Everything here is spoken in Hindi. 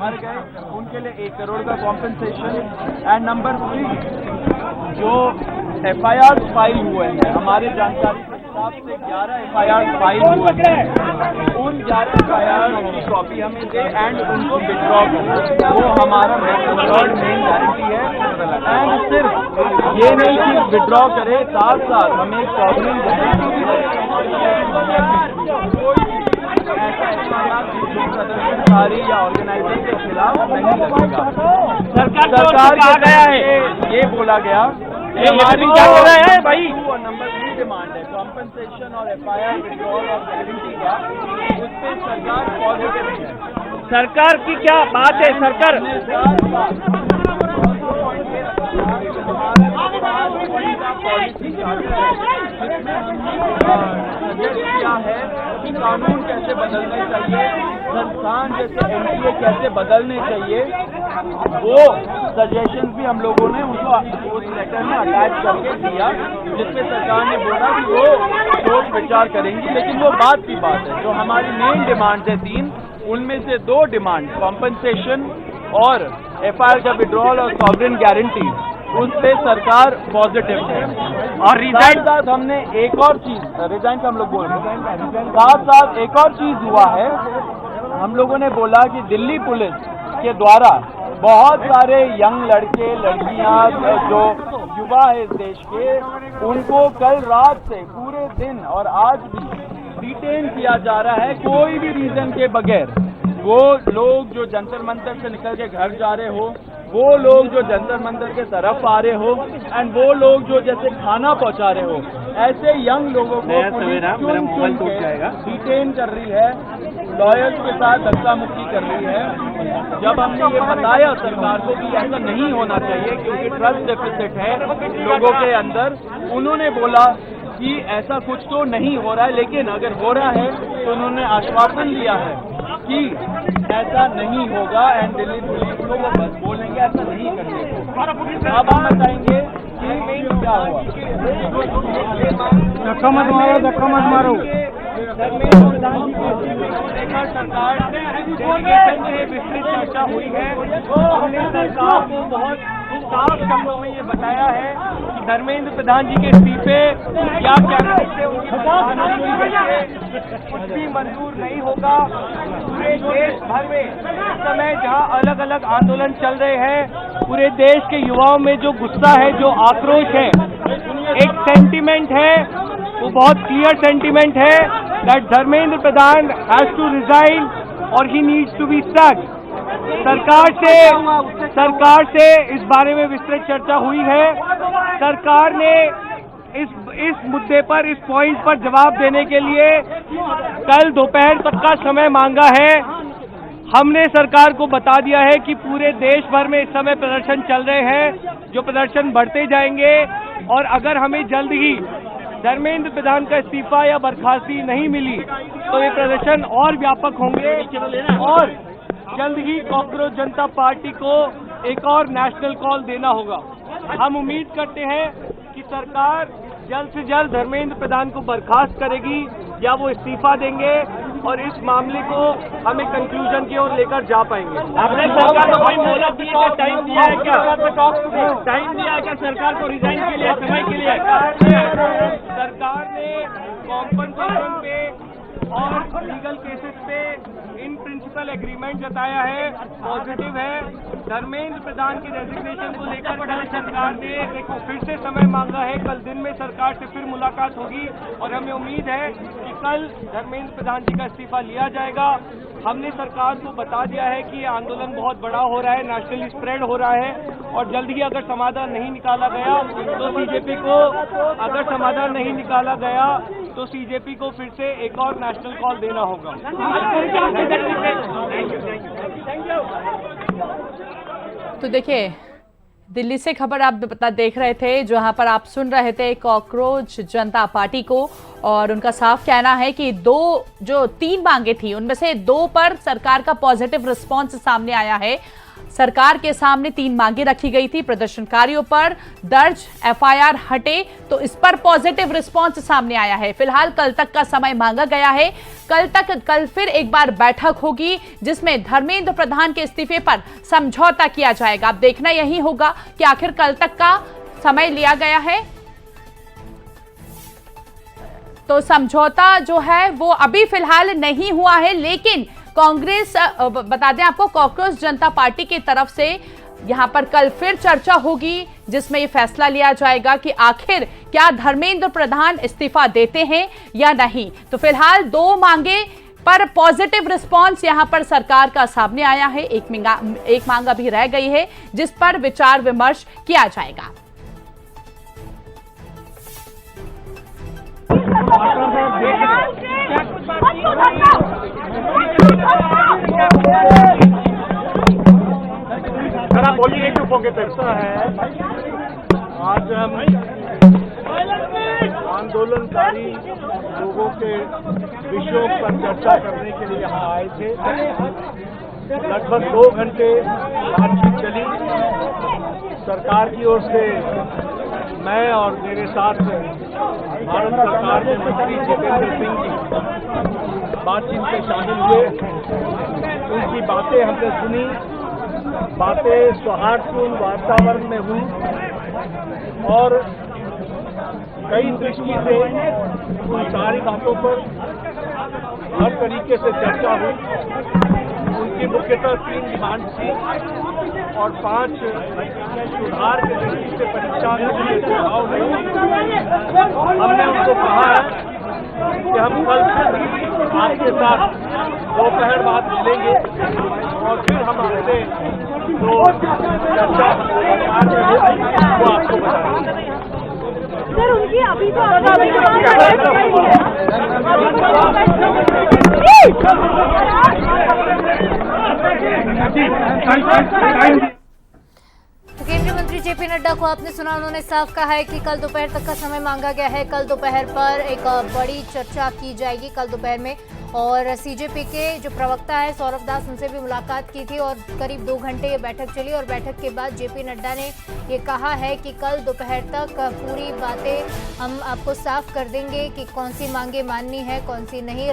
मर गए उनके लिए 1 करोड़ का कॉम्पेंसेशन। एंड नंबर 3, जो FIR फाइल हुए हैं, हमारे जानकारी के हिसाब से 11 FIR फाइल हुए हैं, उन 11 FIR की कॉपी हमें दे एंड उनको विड्रॉ करें, वो हमारा मेन गारंटी है। एंड सिर्फ ये नहीं कि विड्रॉ करे, साथ साथ हमें एक सॉवरेन गारंटी भी प्रदर्शनकारी या ऑर्गेनाइजर के खिलाफ नहीं लगेगा। सरकार कहा गया है, ये बोला गया हमारी क्या हो रहा है भाई। नंबर 3 डिमांड है कॉम्पेंसेशन और FIR विड्रॉल और गारंटी का, उस पर सरकार पॉजिटिव है। सरकार की क्या बात है? सरकार क्या है कि कानून कैसे बदलने चाहिए, संस्थान जैसे NTA कैसे बदलने चाहिए, वो सजेशन भी हम लोगों ने उनको उस लेटर में अटैच करके दिया, जिसपे सरकार ने बोला कि वो सोच विचार करेंगी। लेकिन वो बात की बात है, जो हमारी मेन डिमांड है 3, उनमें से 2 डिमांड कॉम्पेंसेशन और FIR का विड्रॉल और सॉवरेन गारंटी, उस पे सरकार पॉजिटिव है। और रिजाइन साथ हमने एक और चीज, रिजाइन का हम लोग बोल रहे हैं, साथ एक और चीज हुआ है, हम लोगों ने बोला कि दिल्ली पुलिस के द्वारा बहुत सारे यंग लड़के लड़कियां जो युवा है इस देश के, उनको कल रात से पूरे दिन और आज भी डिटेन किया जा रहा है कोई भी रीजन के बगैर। वो लोग जो जंतर मंतर से निकल के घर जा रहे हो, वो लोग जो जंतर मंतर के तरफ आ रहे हो, एंड वो लोग जो जैसे खाना पहुंचा रहे हो, ऐसे यंग लोगों को पुलिस चुन के डिटेन कर रही है, लॉयर्स के साथ धक्का मुक्की कर रही है। जब हमने ये बताया सरकार को कि ऐसा नहीं होना चाहिए क्योंकि ट्रस्ट डेफिसिट है लोगों के अंदर, उन्होंने बोला कि ऐसा कुछ तो नहीं हो रहा है, लेकिन अगर हो रहा है तो उन्होंने आश्वासन दिया है कि ऐसा नहीं होगा एंड दिल्ली पुलिस को वो बस बोलेंगे ऐसा नहीं करेंगे। अब हम बताएंगे कि क्या हुआ। धक्का मत मारो। सरकार डेलीगेशन में विस्तृत चर्चा हुई है। हमने सरकार को बहुत साफ शब्दों में ये बताया है कि धर्मेंद्र प्रधान जी के इस्तीफे या कुछ भी मंजूर नहीं होगा। पूरे देश भर में इस समय जहां अलग अलग आंदोलन चल रहे हैं, पूरे देश के युवाओं में जो गुस्सा है, जो आक्रोश है, एक सेंटीमेंट है, वो बहुत क्लियर सेंटीमेंट है that Dharmendra Pradhan has to resign और he needs to be stuck. सरकार से इस बारे में विस्तृत चर्चा हुई है। सरकार ने इस मुद्दे पर, इस पॉइंट पर जवाब देने के लिए कल दोपहर तक का समय मांगा है। हमने सरकार को बता दिया है कि पूरे देश भर में इस समय प्रदर्शन चल रहे हैं, जो प्रदर्शन बढ़ते जाएंगे और अगर हमें जल्द ही धर्मेंद्र प्रधान का इस्तीफा या बर्खास्ती नहीं मिली तो ये प्रदर्शन और व्यापक होंगे और जल्द ही कॉकरोच जनता पार्टी को एक और नेशनल कॉल देना होगा। हम उम्मीद करते हैं कि सरकार जल्द से जल्द धर्मेंद्र प्रधान को बर्खास्त करेगी या वो इस्तीफा देंगे और इस मामले को हमें कंक्लूजन की ओर लेकर जा पाएंगे। आपने सरकार को कोई मोहलत दिया है, टाइम दिया है क्या? टाइम दिया है क्या सरकार को रिजाइन के लिए, समय के लिए? सरकार ने कॉम्पनसेशन पे और लीगल केसेस पे इन प्रिंसिपल एग्रीमेंट जताया है, पॉजिटिव है। धर्मेंद्र प्रधान की रेजिग्नेशन को लेकर कल सरकार ने फिर से समय मांगा है। कल दिन में सरकार से फिर मुलाकात होगी और हमें उम्मीद है कि कल धर्मेंद्र प्रधान जी का इस्तीफा लिया जाएगा। हमने सरकार को बता दिया है कि ये आंदोलन बहुत बड़ा हो रहा है, नेशनली स्प्रेड हो रहा है और जल्द ही अगर समाधान नहीं निकाला गया तो सीजेपी को, अगर समाधान नहीं निकाला गया तो सीजेपी को फिर से एक और नेशनल कॉल देना होगा। तो देखिए, दिल्ली से खबर आप देख रहे थे, जहां पर आप सुन रहे थे कॉकरोच जनता पार्टी को, और उनका साफ कहना है कि 3 मांगे थी उनमें से 2 पर सरकार का पॉजिटिव रिस्पांस सामने आया है। सरकार के सामने 3 मांगे रखी गई थी। प्रदर्शनकारियों पर दर्ज एफआईआर हटे तो इस पर पॉजिटिव रिस्पांस सामने आया है। फिलहाल कल तक का समय मांगा गया है। कल फिर एक बार बैठक होगी जिसमें धर्मेंद्र प्रधान के इस्तीफे पर समझौता किया जाएगा। अब देखना यही होगा कि आखिर कल तक का समय लिया गया है तो समझौता जो है वो अभी फिलहाल नहीं हुआ है, लेकिन कांग्रेस, बता दें आपको, कॉकरोच जनता पार्टी की तरफ से यहां पर कल फिर चर्चा होगी जिसमें यह फैसला लिया जाएगा कि आखिर क्या धर्मेंद्र प्रधान इस्तीफा देते हैं या नहीं। तो फिलहाल 2 मांगे पर पॉजिटिव रिस्पांस यहां पर सरकार का सामने आया है। एक मांग अभी रह गई है जिस पर विचार विमर्श किया जाएगा। सर आप बोलिए क्यों फोके ऐसा है। आज हम आंदोलनकारी लोगों के विषयों पर चर्चा करने के लिए यहाँ आए थे। लगभग 2 घंटे बातचीत चली। सरकार की ओर से मैं और मेरे साथ भारत सरकार के मंत्री जितेंद्र सिंह जी बातचीत में शामिल हुए। उनकी बातें हमने सुनी। बातें सौहार्दपूर्ण वातावरण में हुई और कई दृष्टि से उन सारी बातों पर हर तरीके से चर्चा हुई। उनकी मुख्यतः 3 डिमांड थी और 5 सुधार के दृष्टि से परीक्षा के सुझाव हुए। हमने उनको कहा है कि हम कल आपके साथ दोपहर बाद मिलेंगे और फिर हम आपसे जो चर्चा वो आपको बताएंगे। सर उनकी अभी तो केंद्रीय मंत्री जेपी नड्डा को आपने सुना, उन्होंने साफ कहा है कि कल दोपहर तक का समय मांगा गया है। कल दोपहर पर एक बड़ी चर्चा की जाएगी कल दोपहर में। और सीजेपी के जो प्रवक्ता है सौरभ दास, उनसे भी मुलाकात की थी और करीब 2 घंटे ये बैठक चली और बैठक के बाद जेपी नड्डा ने ये कहा है कि कल दोपहर तक पूरी बातें हम आपको साफ कर देंगे कि कौन सी मांगे माननी है, कौन सी नहीं।